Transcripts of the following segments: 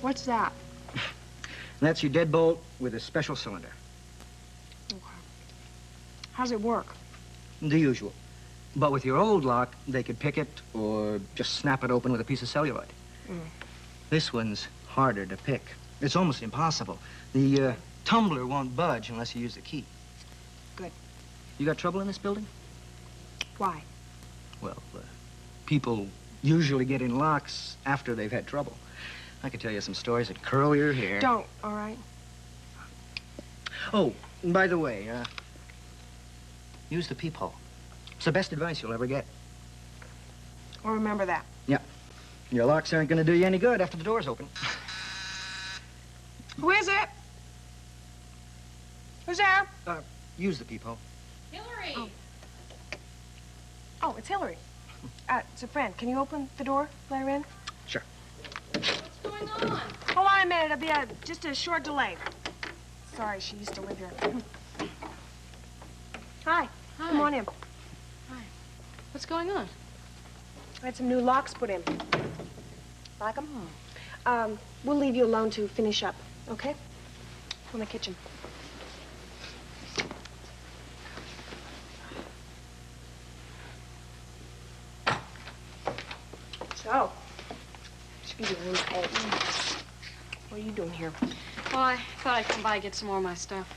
What's that? That's your deadbolt with a special cylinder. Okay. How's it work? The usual. But with your old lock, they could pick it or just snap it open with a piece of celluloid. This one's harder to pick. It's almost impossible. The tumbler won't budge unless you use the key. Good. You got trouble in this building? Why? Well, people usually get in locks after they've had trouble. I could tell you some stories that curl your hair. Don't, all right? Oh, and by the way, use the peephole. It's the best advice you'll ever get. I'll remember that. Yeah. Your locks aren't going to do you any good after the door's open. Who is it? Who's there? Use the peephole. Hillary! Oh, it's Hillary. It's a friend. Can you open the door, let her in? Sure. What's going on? Hold on a minute. It'll be just a short delay. Sorry, she used to live here. Hi. Hi. Come on in. Hi. What's going on? I had some new locks put in. Like them? We'll leave you alone to finish up, okay? In the kitchen. So, should be your room cold. What are you doing here? Well, I thought I'd come by and get some more of my stuff.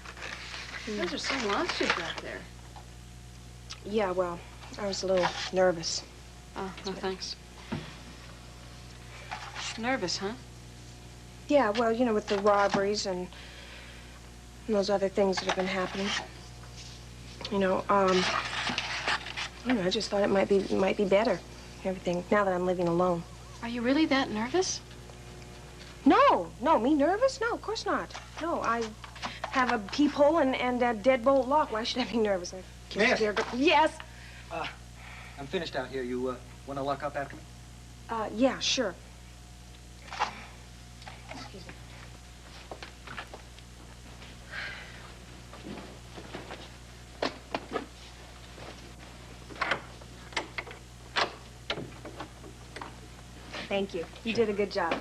Those are some lunch you've got there. Yeah, well, I was a little nervous. Oh, no thanks. Nervous, huh? Yeah, well, you know, with the robberies and those other things that have been happening. You know, I just thought it might be better, everything, now that I'm living alone. Are you really that nervous? No, me nervous? No, of course not. No, I have a peephole and a deadbolt lock. Why should I be nervous? Miss. Yes. I'm finished out here. You want to lock up after me? Yeah, sure. Excuse me. Thank you. You did a good job.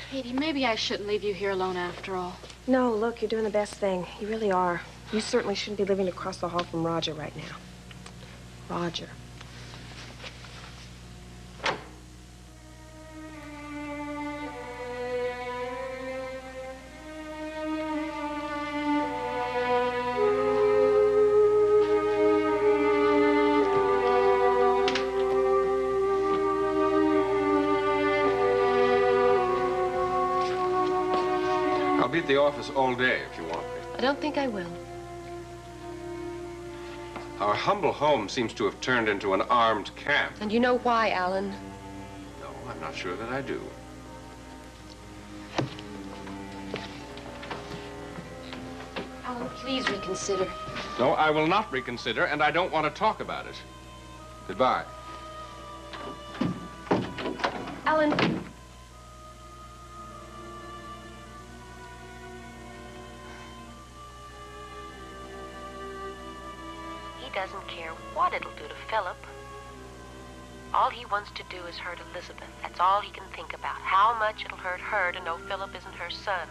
Katie, maybe I shouldn't leave you here alone after all. No, look, you're doing the best thing. You really are. You certainly shouldn't be living across the hall from Roger right now. Roger. I'll be at the office all day if you want me. I don't think I will. Our humble home seems to have turned into an armed camp. And you know why, Alan? No, I'm not sure that I do. Alan, please reconsider. No, I will not reconsider, and I don't want to talk about it. Goodbye. Alan. Doesn't care what it'll do to Philip. All he wants to do is hurt Elizabeth. That's all he can think about. How much it'll hurt her to know Philip isn't her son.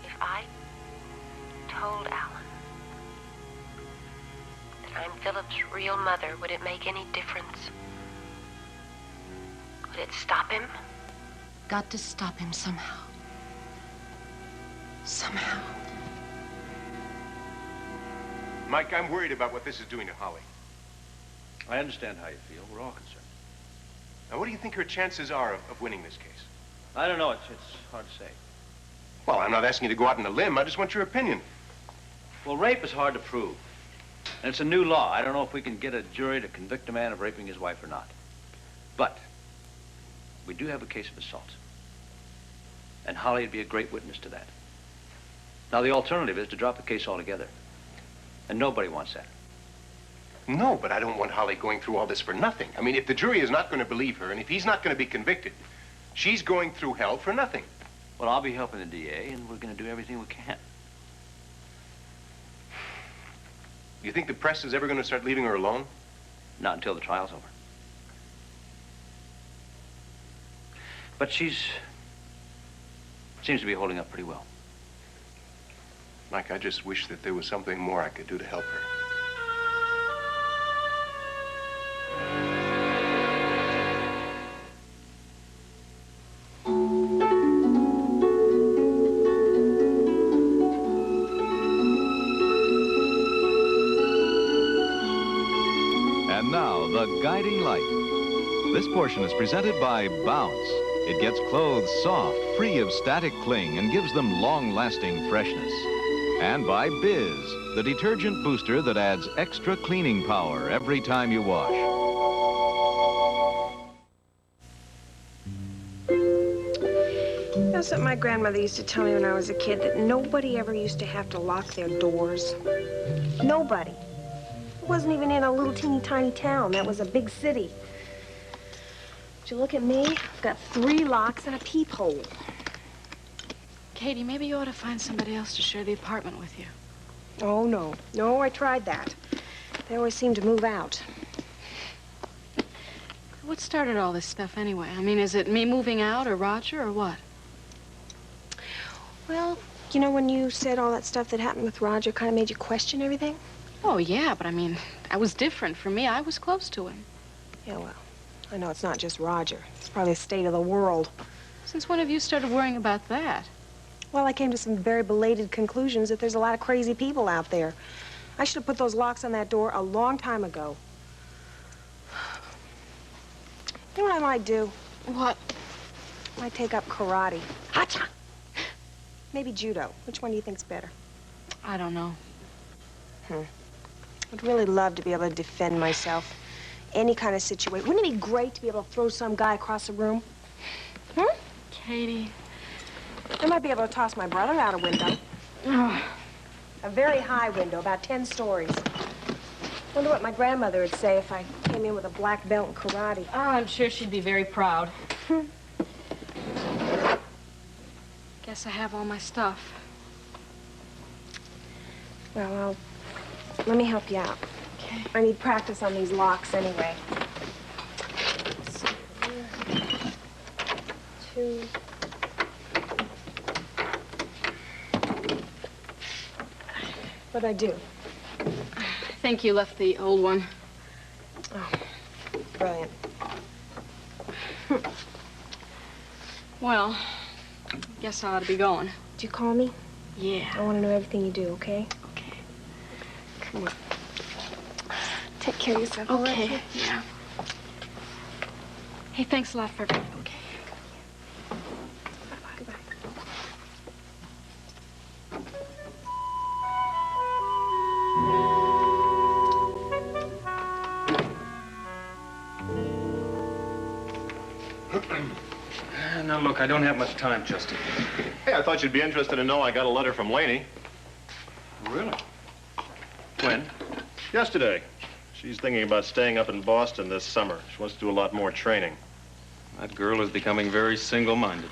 If I told Alan that I'm Philip's real mother, would it make any difference? Would it stop him? Got to stop him somehow. Somehow. Mike, I'm worried about what this is doing to Holly. I understand how you feel. We're all concerned. Now, what do you think her chances are of winning this case? I don't know. It's hard to say. Well, I'm not asking you to go out on a limb. I just want your opinion. Well, rape is hard to prove. And it's a new law. I don't know if we can get a jury to convict a man of raping his wife or not. But we do have a case of assault. And Holly would be a great witness to that. Now, the alternative is to drop the case altogether. And nobody wants that. No, but I don't want Holly going through all this for nothing. I mean, if the jury is not going to believe her, and if he's not going to be convicted, she's going through hell for nothing. Well, I'll be helping the DA, and we're going to do everything we can. You think the press is ever going to start leaving her alone? Not until the trial's over. But seems to be holding up pretty well. Mike, I just wish that there was something more I could do to help her. And now, the guiding light. This portion is presented by Bounce. It gets clothes soft, free of static cling, and gives them long-lasting freshness. And by Biz, the detergent booster that adds extra cleaning power every time you wash. That's what my grandmother used to tell me when I was a kid, that nobody ever used to have to lock their doors. Nobody. It wasn't even in a little teeny tiny town. That was a big city. But you look at me, I've got 3 locks and a peephole. Katie, maybe you ought to find somebody else to share the apartment with you. Oh, no. No, I tried that. They always seem to move out. What started all this stuff anyway? I mean, is it me moving out or Roger or what? Well, you know, when you said all that stuff that happened with Roger kind of made you question everything? Oh, yeah, but I mean, I was different. For me, I was close to him. Yeah, well, I know it's not just Roger. It's probably the state of the world. Since when have you started worrying about that? Well, I came to some very belated conclusions that there's a lot of crazy people out there. I should have put those locks on that door a long time ago. You know what I might do? What? I might take up karate. Hacha! Maybe judo. Which one do you think's better? I don't know. I'd really love to be able to defend myself. Any kind of situation. Wouldn't it be great to be able to throw some guy across the room? Katie. I might be able to toss my brother out a window. A very high window, about 10 stories. Wonder what my grandmother would say if I came in with a black belt in karate. Oh, I'm sure she'd be very proud. Guess I have all my stuff. Well, let me help you out. Okay. I need practice on these locks anyway. So, 2. What'd I do? I think you left the old one. Oh, brilliant. Well, guess I ought to be going. Did you call me? Yeah. I want to know everything you do, okay? Okay. Come on. Take care of yourself, all right? Okay. Yeah. Hey, thanks a lot for everything. Okay. Goodbye. Now, look, I don't have much time, Justin. Hey, I thought you'd be interested to know I got a letter from Laney. Really? When? Yesterday. She's thinking about staying up in Boston this summer. She wants to do a lot more training. That girl is becoming very single-minded.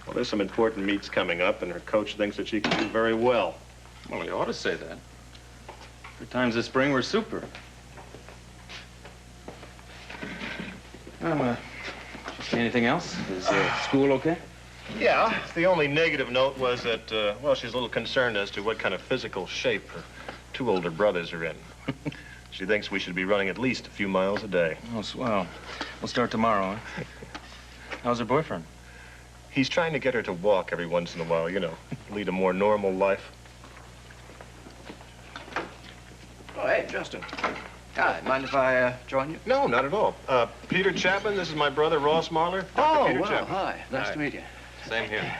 Well, there's some important meets coming up, and her coach thinks that she can do very well. Well, you ought to say that. Her times this spring were super. Anything else? Is school okay? Yeah, the only negative note was that, well, she's a little concerned as to what kind of physical shape her 2 older brothers are in. She thinks we should be running at least a few miles a day. Oh, swell. We'll start tomorrow, huh? How's her boyfriend? He's trying to get her to walk every once in a while, you know, lead a more normal life. Oh, hey, Justin. Hi, mind if I join you? No, not at all. Peter Chapman, this is my brother, Ross Marler. Oh, Peter well, Chapman. hi. Nice Hi. to meet you. Same here.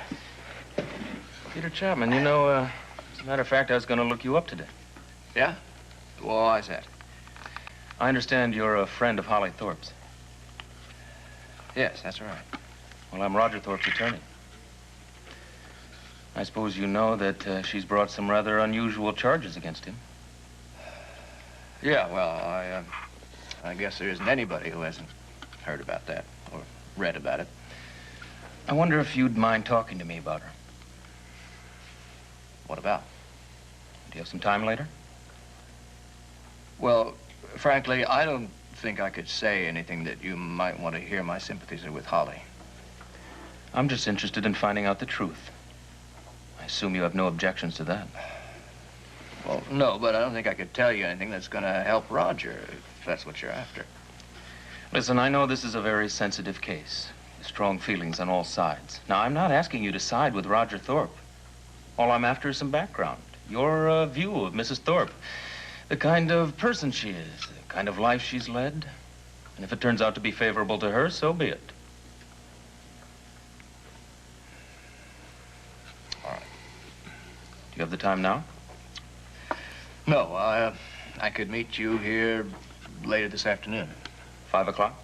Peter Chapman, you know, as a matter of fact, I was going to look you up today. Yeah? Why is that? I understand you're a friend of Holly Thorpe's. Yes, that's right. Well, I'm Roger Thorpe's attorney. I suppose you know that she's brought some rather unusual charges against him. Yeah, well, I guess there isn't anybody who hasn't heard about that or read about it. I wonder if you'd mind talking to me about her. What about? Do you have some time later? Well, frankly, I don't think I could say anything that you might want to hear. My sympathies are with Holly. I'm just interested in finding out the truth. I assume you have no objections to that. Well, no, but I don't think I could tell you anything that's going to help Roger, if that's what you're after. Listen, I know this is a very sensitive case. Strong feelings on all sides. Now, I'm not asking you to side with Roger Thorpe. All I'm after is some background. Your view of Mrs. Thorpe. The kind of person she is, the kind of life she's led. And if it turns out to be favorable to her, so be it. All right. Do you have the time now? No, I could meet you here later this afternoon. 5 o'clock?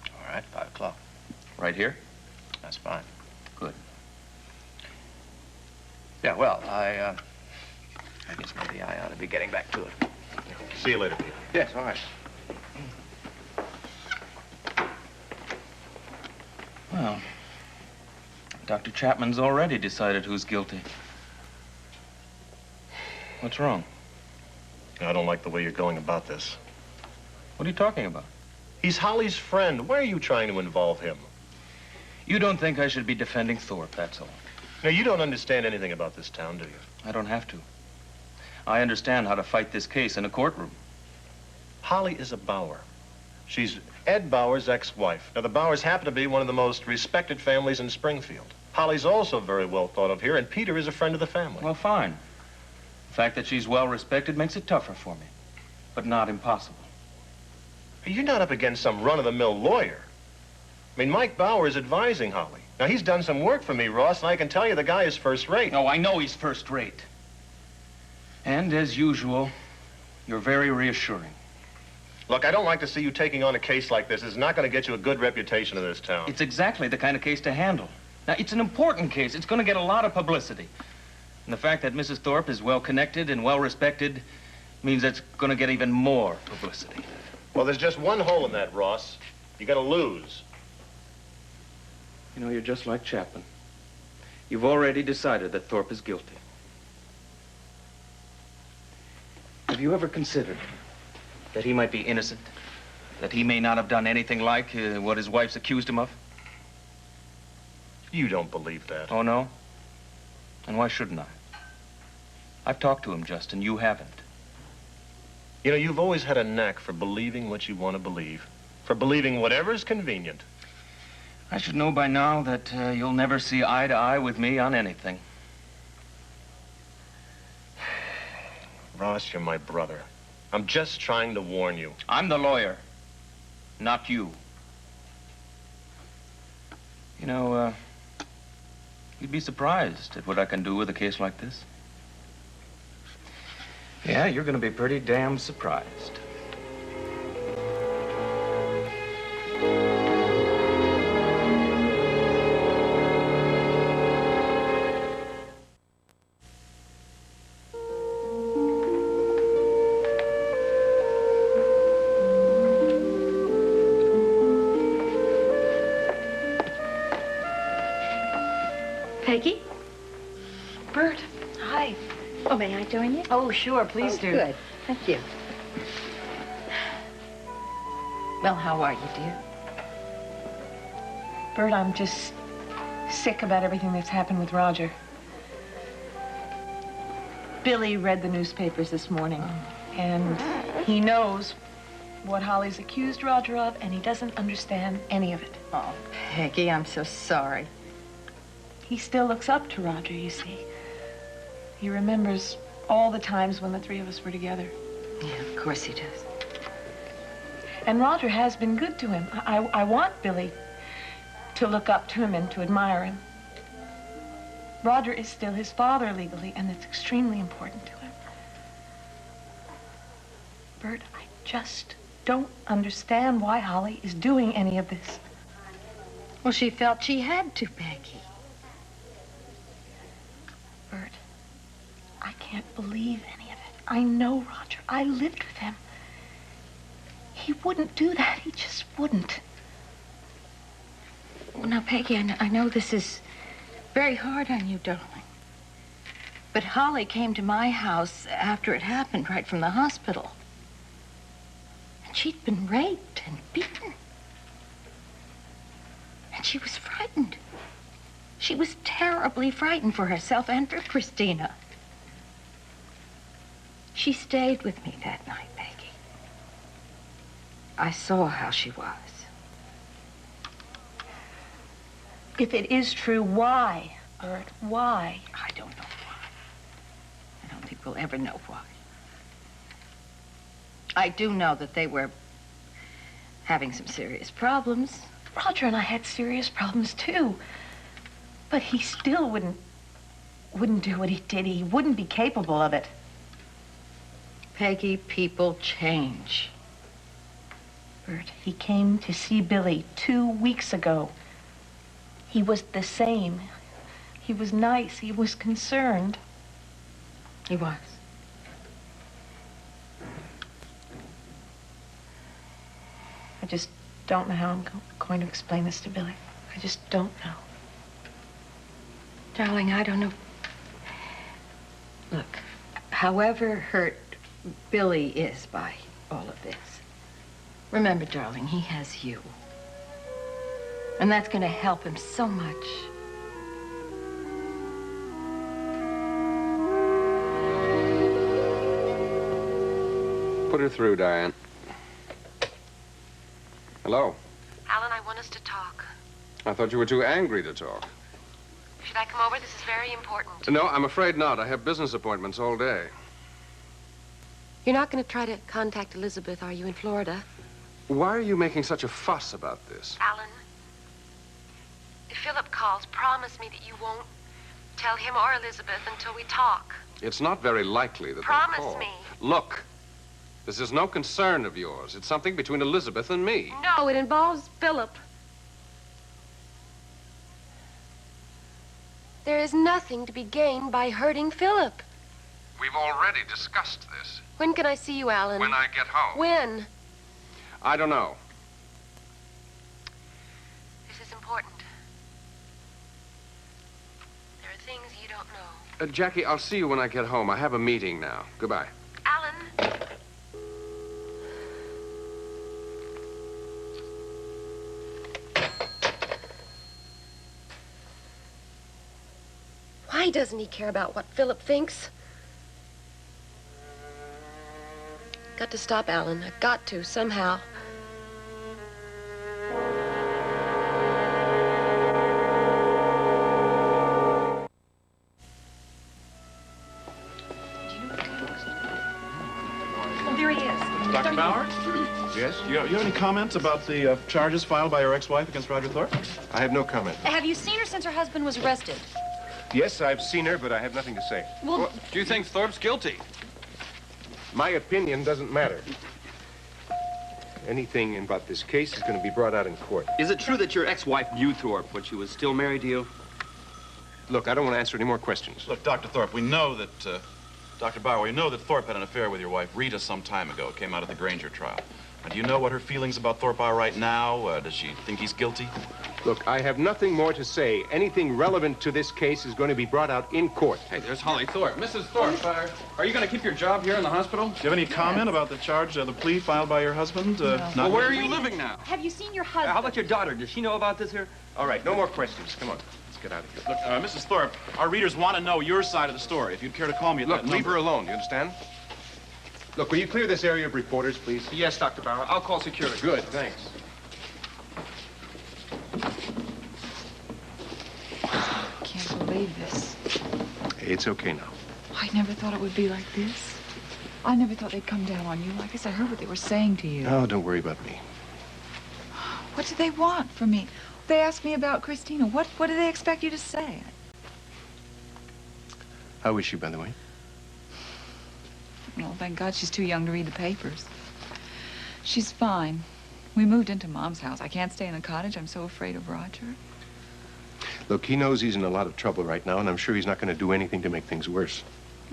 All right, 5 o'clock. Right here? That's fine. Good. Yeah, well, I guess maybe I ought to be getting back to it. See you later, Peter. Yes, all right. Well, Dr. Chapman's already decided who's guilty. What's wrong? I don't like the way you're going about this. What are you talking about? He's Holly's friend. Why are you trying to involve him? You don't think I should be defending Thorpe, that's all. Now, you don't understand anything about this town, do you? I don't have to. I understand how to fight this case in a courtroom. Holly is a Bauer. She's Ed Bauer's ex-wife. Now, the Bauers happen to be one of the most respected families in Springfield. Holly's also very well thought of here, and Peter is a friend of the family. Well, fine. The fact that she's well respected makes it tougher for me, but not impossible. You're not up against some run-of-the-mill lawyer. I mean, Mike Bauer is advising Holly. Now, he's done some work for me, Ross, and I can tell you the guy is first rate. Oh, I know he's first rate. And as usual, you're very reassuring. Look, I don't like to see you taking on a case like this. It's not going to get you a good reputation in this town. It's exactly the kind of case to handle. Now, it's an important case. It's going to get a lot of publicity. And the fact that Mrs. Thorpe is well-connected and well-respected means it's going to get even more publicity. Well, there's just one hole in that, Ross. You're going to lose. You know, you're just like Chapman. You've already decided that Thorpe is guilty. Have you ever considered that he might be innocent? That he may not have done anything like what his wife's accused him of? You don't believe that. Oh, no? And why shouldn't I? I've talked to him, Justin. You haven't. You know, you've always had a knack for believing what you want to believe. For believing whatever's convenient. I should know by now that you'll never see eye to eye with me on anything. Ross, you're my brother. I'm just trying to warn you. I'm the lawyer, not you. You know, you'd be surprised at what I can do with a case like this. Yeah, you're going to be pretty damn surprised. Peggy? Bert. Hi. Oh, may I join you? Oh, sure, please do. Good. Thank you. Well, how are you, dear? Bert, I'm just sick about everything that's happened with Roger. Billy read the newspapers this morning, and he knows what Holly's accused Roger of, and he doesn't understand any of it. Oh, Peggy, I'm so sorry. He still looks up to Roger, you see. He remembers all the times when the three of us were together. Yeah, of course he does. And Roger has been good to him. I want Billy to look up to him and to admire him. Roger is still his father legally, and it's extremely important to him. Bert, I just don't understand why Holly is doing any of this. Well, she felt she had to, Peggy. Bert, I can't believe any of it. I know Roger. I lived with him. He wouldn't do that. He just wouldn't. Well, now, Peggy, I know this is very hard on you, darling. But Holly came to my house after it happened, right from the hospital. And she'd been raped and beaten. And she was frightened. She was terribly frightened for herself and for Christina. She stayed with me that night, Peggy. I saw how she was. If it is true, why, Bert? Why? I don't know why. I don't think we'll ever know why. I do know that they were having some serious problems. Roger and I had serious problems, too. But he still wouldn't do what he did. He wouldn't be capable of it. Peggy, people change. Bert, he came to see Billy 2 weeks ago. He was the same. He was nice. He was concerned. He was. I just don't know how I'm going to explain this to Billy. I just don't know. Darling, I don't know. Look, however hurt Billy is by all of this, remember, darling, he has you. And that's going to help him so much. Put her through, Diane. Hello. Alan, I want us to talk. I thought you were too angry to talk. Should I come over? This is very important. No, I'm afraid not. I have business appointments all day. You're not going to try to contact Elizabeth, are you, in Florida? Why are you making such a fuss about this? Alan, if Philip calls, promise me that you won't tell him or Elizabeth until we talk. It's not very likely that Promise they'll call. me. Look, this is no concern of yours. It's something between Elizabeth and me. No, it involves Philip. There is nothing to be gained by hurting Philip. We've already discussed this. When can I see you, Alan? When I get home. When? I don't know. This is important. There are things you don't know. Jackie, I'll see you when I get home. I have a meeting now. Goodbye. Alan. Why doesn't he care about what Philip thinks? Got to stop, Alan. I've got to, somehow. Oh, there he is. Dr. Bauer? Yes? You have any comments about the charges filed by your ex-wife against Roger Thorpe? I have no comment. Have you seen her since her husband was arrested? Yes, I've seen her, but I have nothing to say. Well, Do you think Thorpe's guilty? My opinion doesn't matter. Anything about this case is going to be brought out in court. Is it true that your ex-wife knew Thorpe when she was still married to you? Look, I don't want to answer any more questions. Look, Dr. Thorpe, we know that, Dr. Bauer, we know that Thorpe had an affair with your wife, Rita, some time ago. It came out of the Granger trial. Now, do you know what her feelings about Thorpe are right now? Does she think he's guilty? Look, I have nothing more to say. Anything relevant to this case is going to be brought out in court. Hey, there's Holly Thorpe. Mrs. Thorpe, are you going to keep your job here in the hospital? Do you have any comment about the charge, the plea filed by your husband? Well, where are you living now? have you seen your husband? How about your daughter? Does she know about this here? All right, no more questions. Come on, let's get out of here. Look, Mrs. Thorpe, our readers want to know your side of the story. If you'd care to call me at Look, that leave number. her alone, you understand? Look, will you clear this area of reporters, please? Yes, Dr. Bauer. I'll call security. Good, thanks. I can't believe this. Hey, it's okay now. I never thought it would be like this. I never thought they'd come down on you. I guess I heard what they were saying to you. Oh, don't worry about me. What do they want from me? They asked me about Christina. What do they expect you to say? How is she, by the way? Well, thank God she's too young to read the papers. She's fine. We moved into Mom's house. I can't stay in a cottage. I'm so afraid of Roger. Look, he knows he's in a lot of trouble right now, and I'm sure he's not going to do anything to make things worse.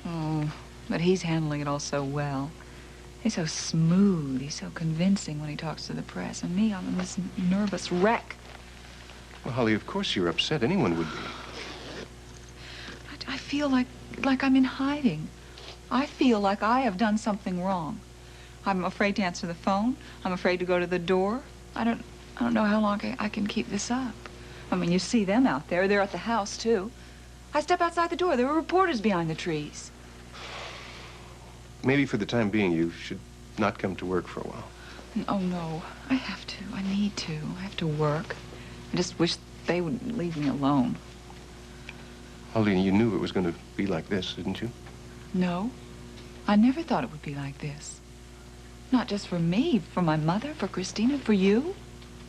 Oh, but he's handling it all so well. He's so smooth. He's so convincing when he talks to the press. And me, I'm this nervous wreck. Well, Holly, of course you're upset. Anyone would be. I feel like I'm in hiding. I feel like I have done something wrong. I'm afraid to answer the phone. I'm afraid to go to the door. I don't know how long I can keep this up. I mean, you see them out there. They're at the house, too. I step outside the door. There were reporters behind the trees. Maybe for the time being, you should not come to work for a while. Oh, no. I have to. I need to. I have to work. I just wish they would leave me alone. Alina, you knew it was going to be like this, didn't you? No. I never thought it would be like this. Not just for me, for my mother, for Christina, for you.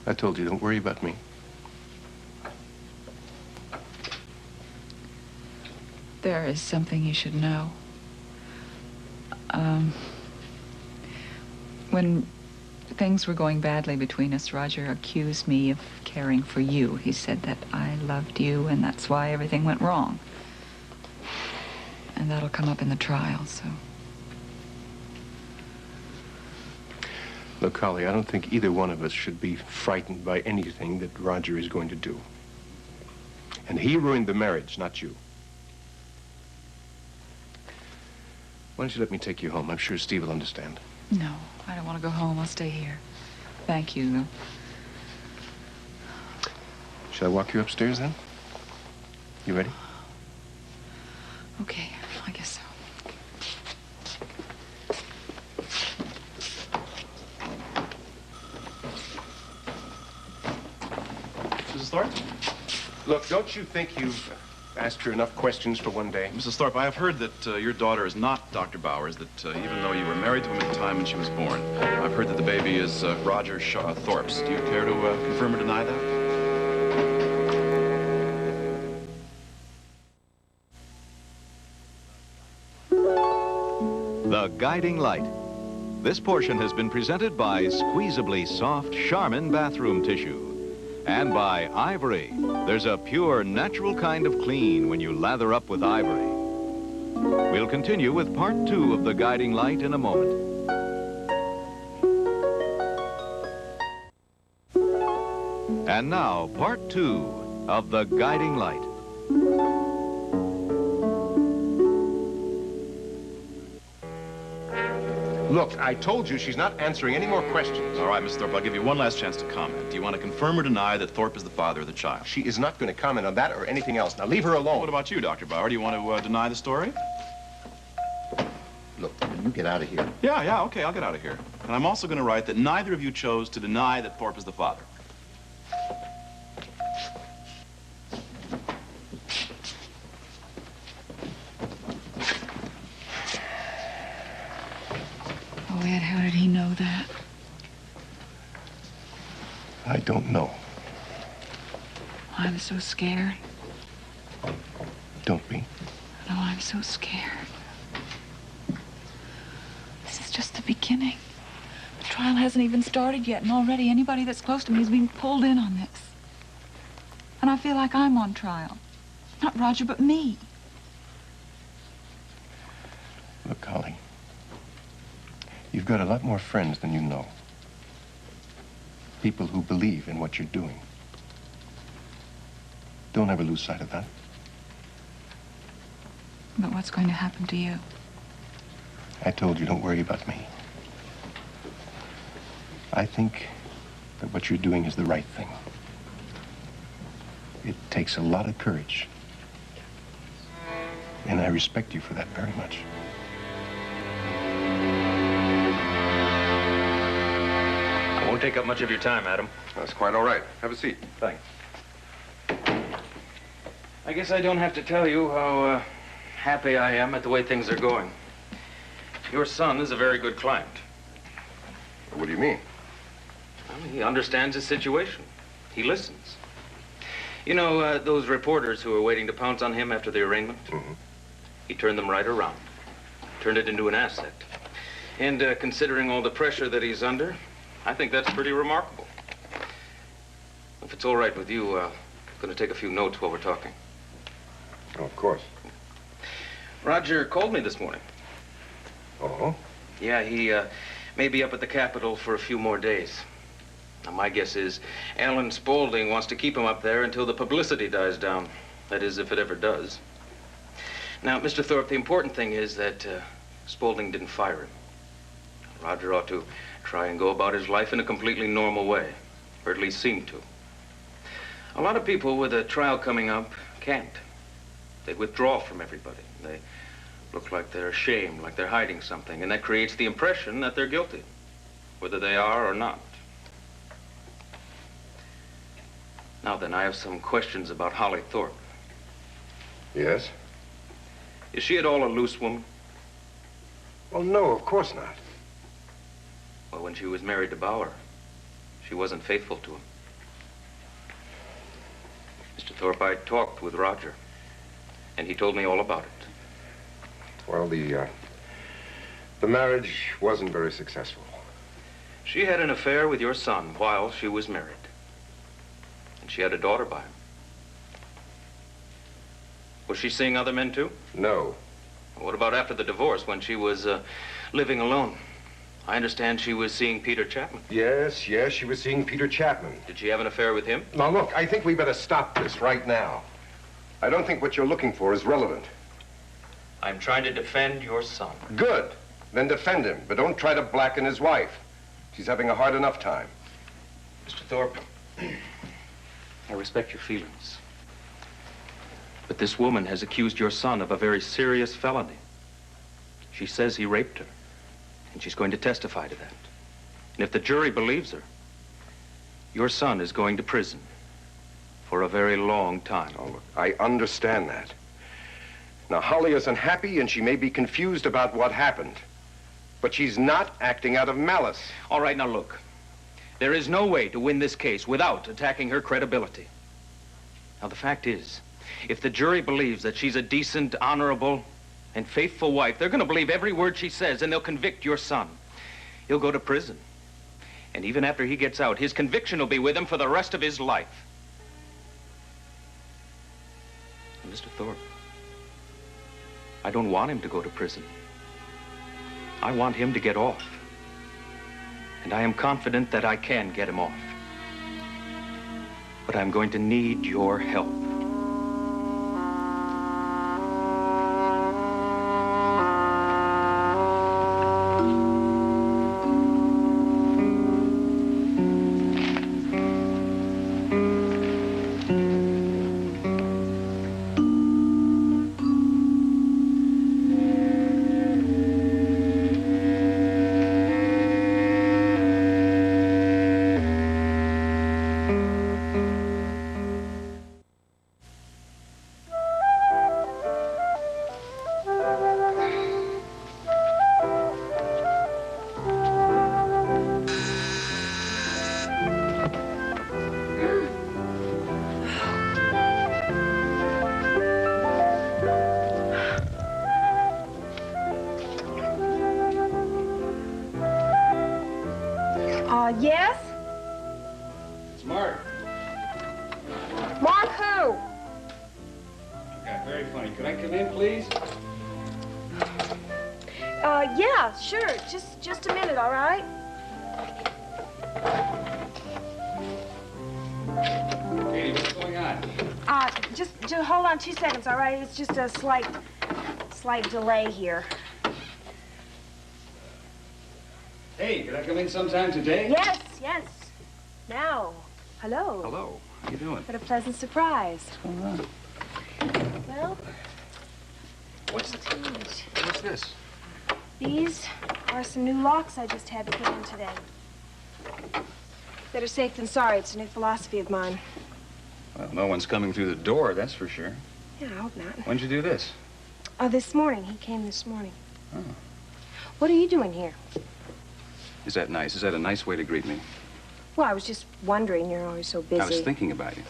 I told you, don't worry about me. There is something you should know. When things were going badly between us, Roger accused me of caring for you. He said that I loved you, and that's why everything went wrong. And that'll come up in the trial, so... Look, Holly, I don't think either one of us should be frightened by anything that Roger is going to do. And he ruined the marriage, not you. Why don't you let me take you home? I'm sure Steve will understand. No, I don't want to go home. I'll stay here. Thank you, though. Shall I walk you upstairs, then? You ready? Okay, I guess so. Mrs. Thorpe? Look, don't you think you've asked her enough questions for one day? Mrs. Thorpe, I have heard that your daughter is not Dr. Bowers, that even though you were married to him at the time when she was born, I've heard that the baby is Roger Thorpe's. Do you care to confirm or deny that? The Guiding Light. This portion has been presented by Squeezably Soft Charmin Bathroom Tissue. And by Ivory. There's a pure, natural kind of clean when you lather up with Ivory. We'll continue with part 2 of The Guiding Light in a moment. And now, part 2 of The Guiding Light. Look, I told you she's not answering any more questions. All right, Mr. Thorpe, I'll give you one last chance to comment. Do you want to confirm or deny that Thorpe is the father of the child? She is not going to comment on that or anything else. Now, leave her alone. What about you, Dr. Bauer? Do you want to deny the story? Look, you get out of here. Yeah, okay, I'll get out of here. And I'm also going to write that neither of you chose to deny that Thorpe is the father. Oh, Ed, how did he know that? I don't know. I'm so scared. Don't be. No, I'm so scared. This is just the beginning. The trial hasn't even started yet, and already anybody that's close to me is being pulled in on this. And I feel like I'm on trial. Not Roger, but me. Look, Holly, you've got a lot more friends than you know. People who believe in what you're doing. Don't ever lose sight of that. But what's going to happen to you? I told you, don't worry about me. I think that what you're doing is the right thing. It takes a lot of courage. And I respect you for that very much. I won't take up much of your time, Adam. That's quite all right. Have a seat. Thanks. I guess I don't have to tell you how happy I am at the way things are going. Your son is a very good client. What do you mean? Well, he understands his situation. He listens. You know, those reporters who were waiting to pounce on him after the arraignment? Mm-hmm. He turned them right around. Turned it into an asset. And considering all the pressure that he's under, I think that's pretty remarkable. If it's all right with you, I'm going to take a few notes while we're talking. Oh, of course. Roger called me this morning. Oh? Yeah, he may be up at the Capitol for a few more days. Now, my guess is Alan Spaulding wants to keep him up there until the publicity dies down. That is, if it ever does. Now, Mr. Thorpe, the important thing is that Spaulding didn't fire him. Roger ought to try and go about his life in a completely normal way, or at least seem to. A lot of people with a trial coming up can't. They withdraw from everybody. They look like they're ashamed, like they're hiding something, and that creates the impression that they're guilty, whether they are or not. Now then, I have some questions about Holly Thorpe. Yes? Is she at all a loose woman? Well, no, of course not. Well, when she was married to Bauer, she wasn't faithful to him. Mr. Thorpe, I talked with Roger, and he told me all about it. Well, the marriage wasn't very successful. She had an affair with your son while she was married. And she had a daughter by him. Was she seeing other men, too? No. What about after the divorce, when she was living alone? I understand she was seeing Peter Chapman. Yes, she was seeing Peter Chapman. Did she have an affair with him? Now, look, I think we better stop this right now. I don't think what you're looking for is relevant. I'm trying to defend your son. Good. Then defend him, but don't try to blacken his wife. She's having a hard enough time. Mr. Thorpe, I respect your feelings. But this woman has accused your son of a very serious felony. She says he raped her, and she's going to testify to that. And if the jury believes her, your son is going to prison for a very long time. Oh, look, I understand that. Now, Holly is unhappy, and she may be confused about what happened. But she's not acting out of malice. All right, now look. There is no way to win this case without attacking her credibility. Now, the fact is, if the jury believes that she's a decent, honorable, and faithful wife, they're going to believe every word she says, and they'll convict your son. He'll go to prison. And even after he gets out, his conviction will be with him for the rest of his life. And Mr. Thorpe, I don't want him to go to prison. I want him to get off. And I am confident that I can get him off. But I'm going to need your help. Yes? It's Mark. Mark who? Okay, very funny. Could I come in, please? Yeah, sure. Just a minute, all right? Katie, what's going on? Just hold on 2 seconds, all right? It's just a slight delay here. Hey, could I come in sometime today? Yes. Now, hello. Hello. How you doing? What a pleasant surprise. What's going on? Well, What's this? these are some new locks I just had to put in today. Better safe than sorry. It's a new philosophy of mine. Well, no one's coming through the door, that's for sure. Yeah, I hope not. When'd you do this? This morning. He came this morning. Oh. What are you doing here? Is that nice? Is that a nice way to greet me? Well, I was just wondering. You're always so busy. I was thinking about you.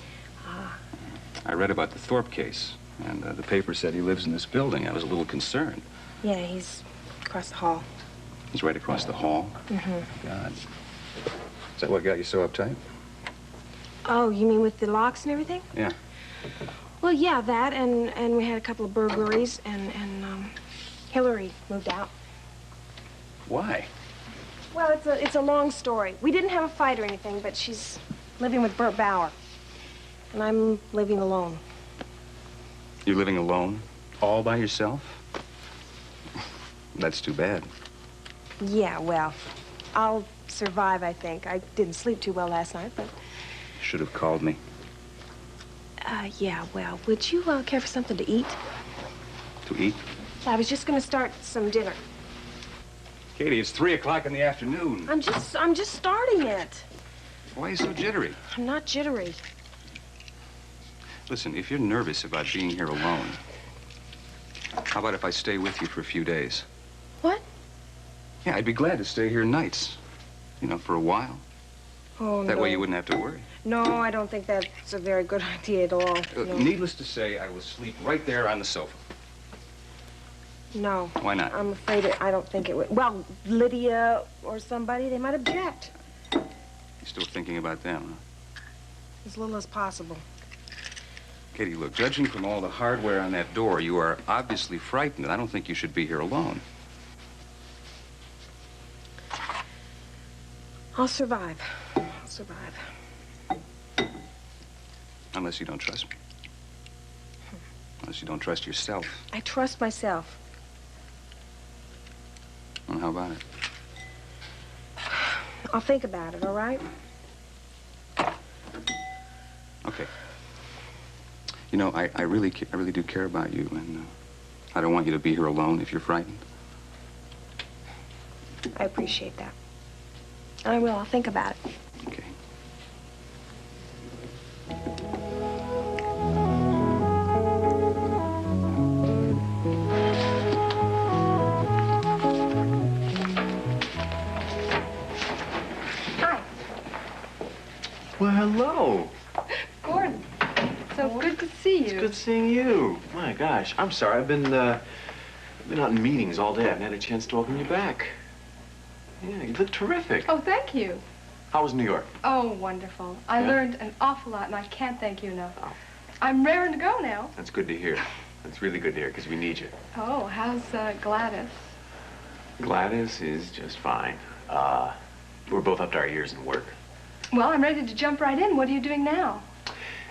I read about the Thorpe case, and the paper said he lives in this building. I was a little concerned. Yeah, he's across the hall. He's right across the hall? Mm-hmm. God. Is that what got you so uptight? Oh, you mean with the locks and everything? Yeah. Well, yeah, that, and we had a couple of burglaries, and Hillary moved out. Why? Well, it's a long story. We didn't have a fight or anything, but she's living with Bert Bauer. And I'm living alone. You're living alone? All by yourself? That's too bad. Yeah, well, I'll survive, I think. I didn't sleep too well last night, but... Should have called me. Yeah, well, would you care for something to eat? To eat? I was just gonna start some dinner. Katie, it's 3 o'clock in the afternoon. I'm just starting it. Why are you so jittery? I'm not jittery. Listen, if you're nervous about being here alone, how about if I stay with you for a few days? What? Yeah, I'd be glad to stay here nights. You know, for a while. Oh, That no. way you wouldn't have to worry. No, I don't think that's a very good idea at all. No. Needless to say, I will sleep right there on the sofa. No. Why not? I'm afraid I don't think it would. Well, Lydia or somebody, they might object. You're still thinking about them, huh? As little as possible. Katie, look, judging from all the hardware on that door, you are obviously frightened. I don't think you should be here alone. I'll survive. I'll survive. Unless you don't trust me. Unless you don't trust yourself. I trust myself. Well, how about it? I'll think about it, all right? Okay. You know, I really do care about you, and I don't want you to be here alone if you're frightened. I appreciate that. I will. I'll think about it. Okay. Hi. Well, hello. Gordon. So good to see you. It's good seeing you. My gosh, I'm sorry. I've been out in meetings all day. I haven't had a chance to welcome you back. Yeah, you look terrific. Oh, thank you. How was New York? Oh, wonderful. I Yeah? learned an awful lot, and I can't thank you enough. I'm raring to go now. That's good to hear. That's really good to hear, because we need you. Oh, how's Gladys? Gladys is just fine. We're both up to our ears in work. Well, I'm ready to jump right in. What are you doing now?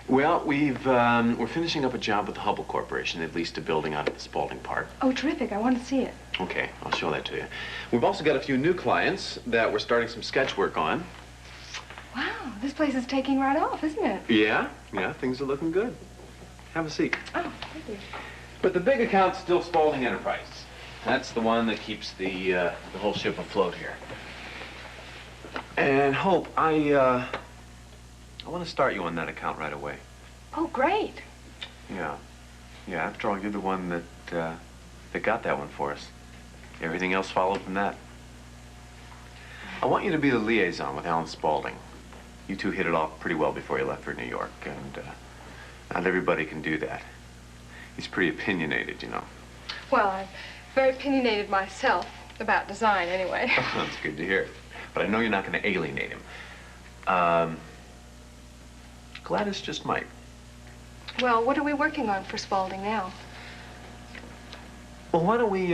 Well, we're finishing up a job with the Hubble Corporation. They've leased a building out at the Spalding Park. Oh, terrific. I want to see it. Okay, I'll show that to you. We've also got a few new clients that we're starting some sketch work on. Wow, this place is taking right off, isn't it? Yeah, things are looking good. Have a seat. Oh, thank you. But the big account's still Spalding Enterprises. That's the one that keeps the whole ship afloat here. And Hope, I want to start you on that account right away. Oh, great. Yeah. After all, you're the one that got that one for us. Everything else followed from that. I want you to be the liaison with Alan Spalding. You two hit it off pretty well before you left for New York, and not everybody can do that. He's pretty opinionated, you know. Well, I'm very opinionated myself, about design anyway. That's good to hear. But I know you're not going to alienate him. Gladys just might. Well, what are we working on for Spalding now? Well, why don't we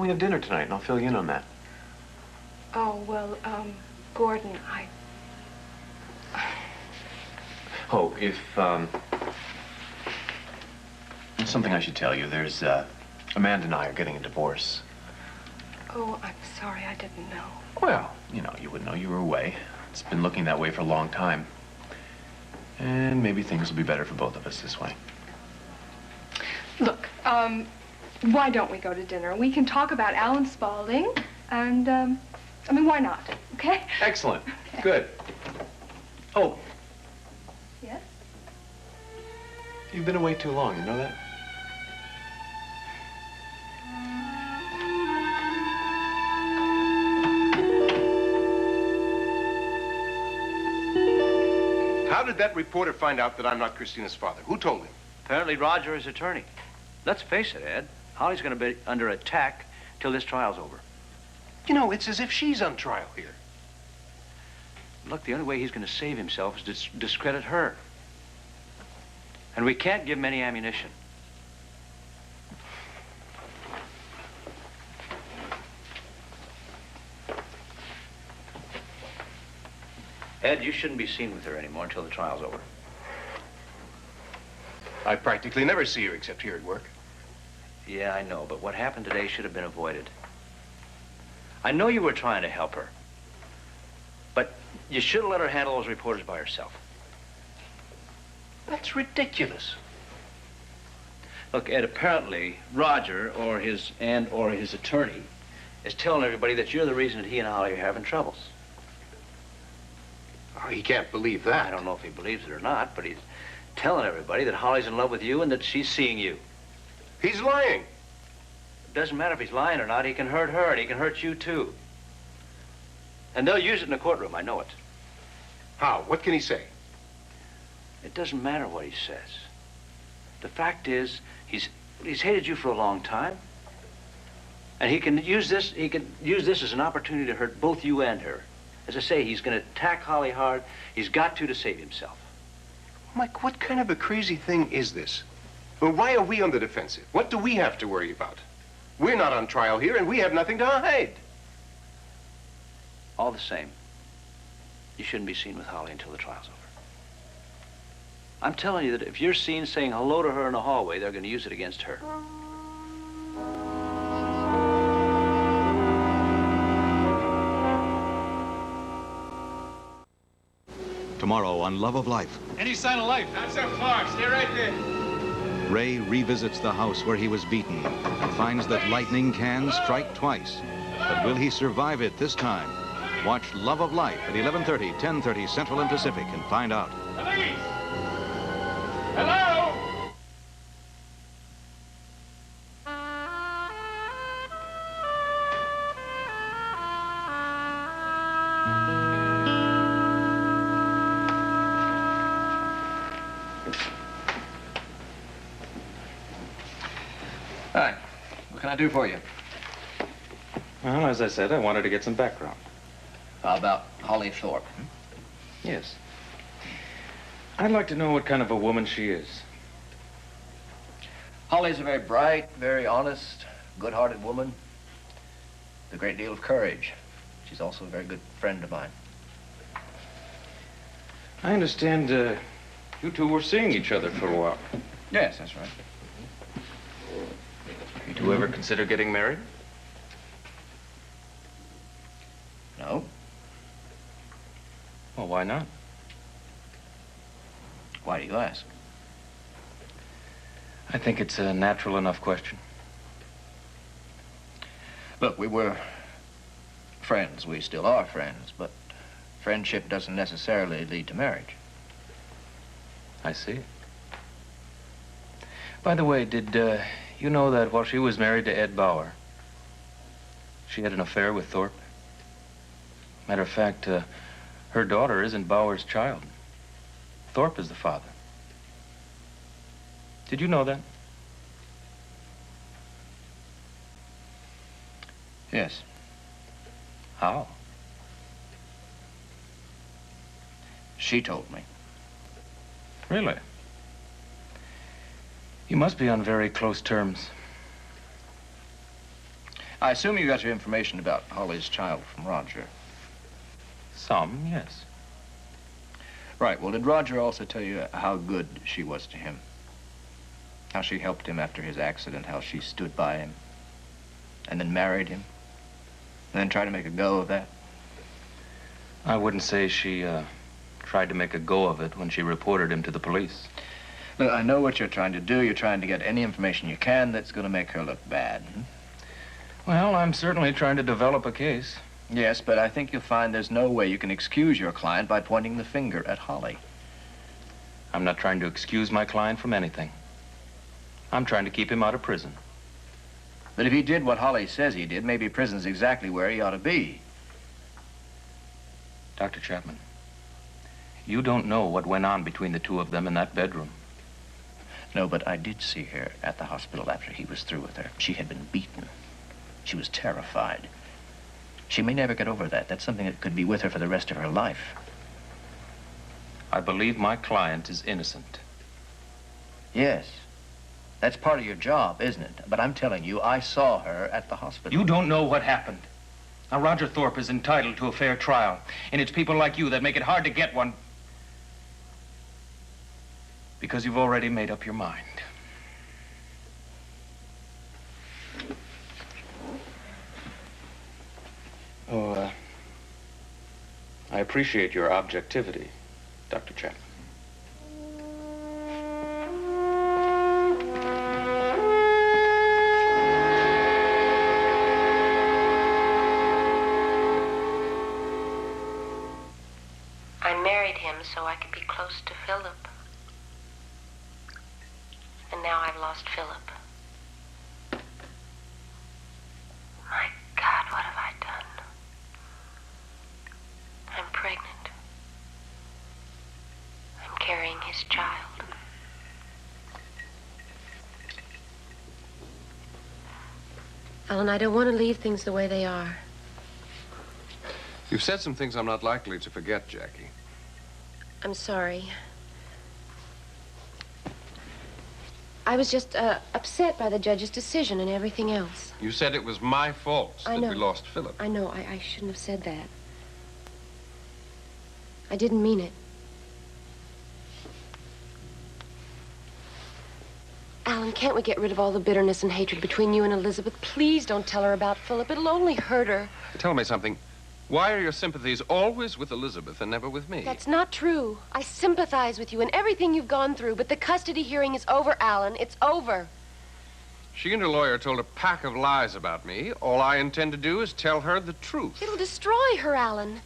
have dinner tonight, and I'll fill you in on that. Oh, well, Gordon, Oh, if, something I should tell you. There's, Amanda and I are getting a divorce. Oh, I'm sorry, I didn't know. Well, you know, you wouldn't know you were away. It's been looking that way for a long time. And maybe things will be better for both of us this way. Look, why don't we go to dinner? We can talk about Alan Spalding, and, I mean, why not, okay? Excellent. Okay. Good. Oh. Yes? You've been away too long, you know that? How did that reporter find out that I'm not Christina's father? Who told him? Apparently Roger, his attorney. Let's face it, Ed. Holly's going to be under attack till this trial's over. You know, it's as if she's on trial here. Look, the only way he's going to save himself is to discredit her. And we can't give him any ammunition. Ed, you shouldn't be seen with her anymore until the trial's over. I practically never see her except here at work. Yeah, I know, but what happened today should have been avoided. I know you were trying to help her, but you should have let her handle those reporters by herself. That's ridiculous. Look, Ed, apparently Roger or his attorney is telling everybody that you're the reason that he and Holly are having troubles. Oh, he can't believe that. I don't know if he believes it or not, but he's telling everybody that Holly's in love with you and that she's seeing you. He's lying. It doesn't matter if he's lying or not. He can hurt her and he can hurt you too. And they'll use it in the courtroom, I know it. How? What can he say? It doesn't matter what he says. The fact is, he's hated you for a long time. And he can use this as an opportunity to hurt both you and her. As I say, he's going to attack Holly hard. He's got to save himself. Mike, what kind of a crazy thing is this? Well, why are we on the defensive? What do we have to worry about? We're not on trial here, and we have nothing to hide. All the same, you shouldn't be seen with Holly until the trial's over. I'm telling you that if you're seen saying hello to her in the hallway, they're going to use it against her. Tomorrow on Love of Life, Any sign of life? Not so far. Stay right there. Ray revisits the house where he was beaten and finds that lightning can strike twice. But will he survive it this time? Watch Love of Life at 11:30, 10:30 Central and Pacific and find out. Police! Hello? Hi. What can I do for you? Well, as I said, I wanted to get some background. How about Holly Thorpe? Yes. I'd like to know what kind of a woman she is. Holly's a very bright, very honest, good-hearted woman with a great deal of courage. She's also a very good friend of mine. I understand you two were seeing each other for a while. Yes, that's right. You two ever consider getting married? No. Well, why not? Why do you ask? I think it's a natural enough question. Look, we were friends. We still are friends, but friendship doesn't necessarily lead to marriage. I see. By the way, did you know that while she was married to Ed Bauer, she had an affair with Thorpe? Matter of fact, her daughter isn't Bauer's child. Thorpe is the father. Did you know that? Yes. How? She told me. Really? You must be on very close terms. I assume you got your information about Holly's child from Roger. Some, yes. Right. Well, did Roger also tell you how good she was to him? How she helped him after his accident, how she stood by him, and then married him, and then tried to make a go of that? I wouldn't say she tried to make a go of it when she reported him to the police. Look, I know what you're trying to do. You're trying to get any information you can that's going to make her look bad. Well, I'm certainly trying to develop a case. Yes, but I think you'll find there's no way you can excuse your client by pointing the finger at Holly. I'm not trying to excuse my client from anything. I'm trying to keep him out of prison. But if he did what Holly says he did, maybe prison's exactly where he ought to be. Dr. Chapman, you don't know what went on between the two of them in that bedroom. No, but I did see her at the hospital after he was through with her. She had been beaten. She was terrified. She may never get over that. That's something that could be with her for the rest of her life. I believe my client is innocent. Yes. That's part of your job, isn't it? But I'm telling you, I saw her at the hospital. You don't know what happened. Now, Roger Thorpe is entitled to a fair trial, and it's people like you that make it hard to get one. Because you've already made up your mind. Oh, I appreciate your objectivity, Dr. Chapman. I married him so I could be close to Philip. And now I've lost Philip. My God, what have I done? I'm pregnant. I'm carrying his child. Alan, I don't want to leave things the way they are. You've said some things I'm not likely to forget, Jackie. I'm sorry. I was just upset by the judge's decision and everything else. You said it was my fault I that know. we lost Philip. I know. I shouldn't have said that. I didn't mean it. Alan, can't we get rid of all the bitterness and hatred between you and Elizabeth? Please don't tell her about Philip. It'll only hurt her. Tell me something. Why are your sympathies always with Elizabeth and never with me? That's not true. I sympathize with you in everything you've gone through, but the custody hearing is over, Alan. It's over. She and her lawyer told a pack of lies about me. All I intend to do is tell her the truth. It'll destroy her, Alan.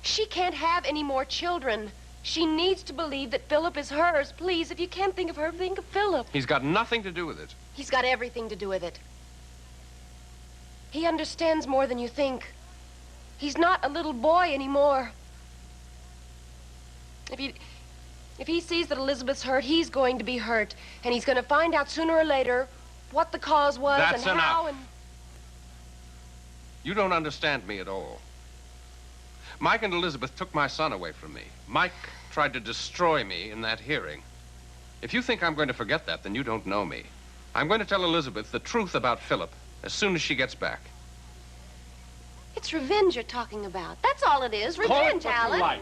She can't have any more children. She needs to believe that Philip is hers. Please, if you can't think of her, think of Philip. He's got nothing to do with it. He's got everything to do with it. He understands more than you think. He's not a little boy anymore. If he sees that Elizabeth's hurt, he's going to be hurt. And he's going to find out sooner or later what the cause was That's and how enough. and... You don't understand me at all. Mike and Elizabeth took my son away from me. Mike tried to destroy me in that hearing. If you think I'm going to forget that, then you don't know me. I'm going to tell Elizabeth the truth about Philip as soon as she gets back. It's revenge you're talking about. That's all it is. Revenge, Alan.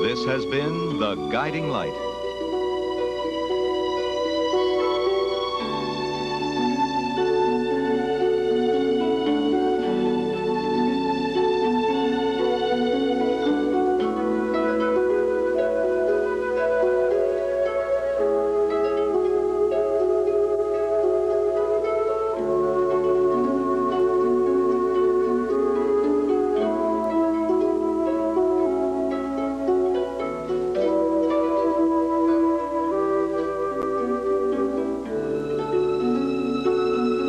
This has been The Guiding Light.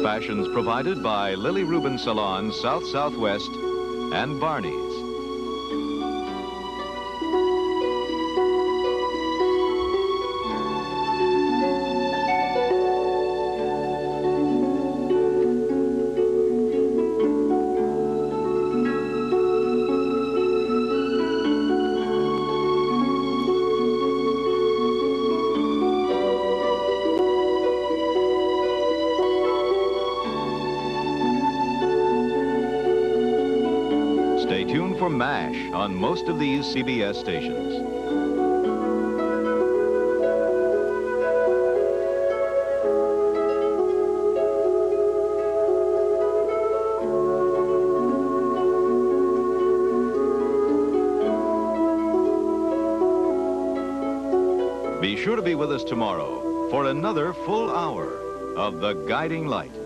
Fashions provided by Lily Rubin Salon, South Southwest, and Barney's. Stay tuned for MASH on most of these CBS stations. Be sure to be with us tomorrow for another full hour of The Guiding Light.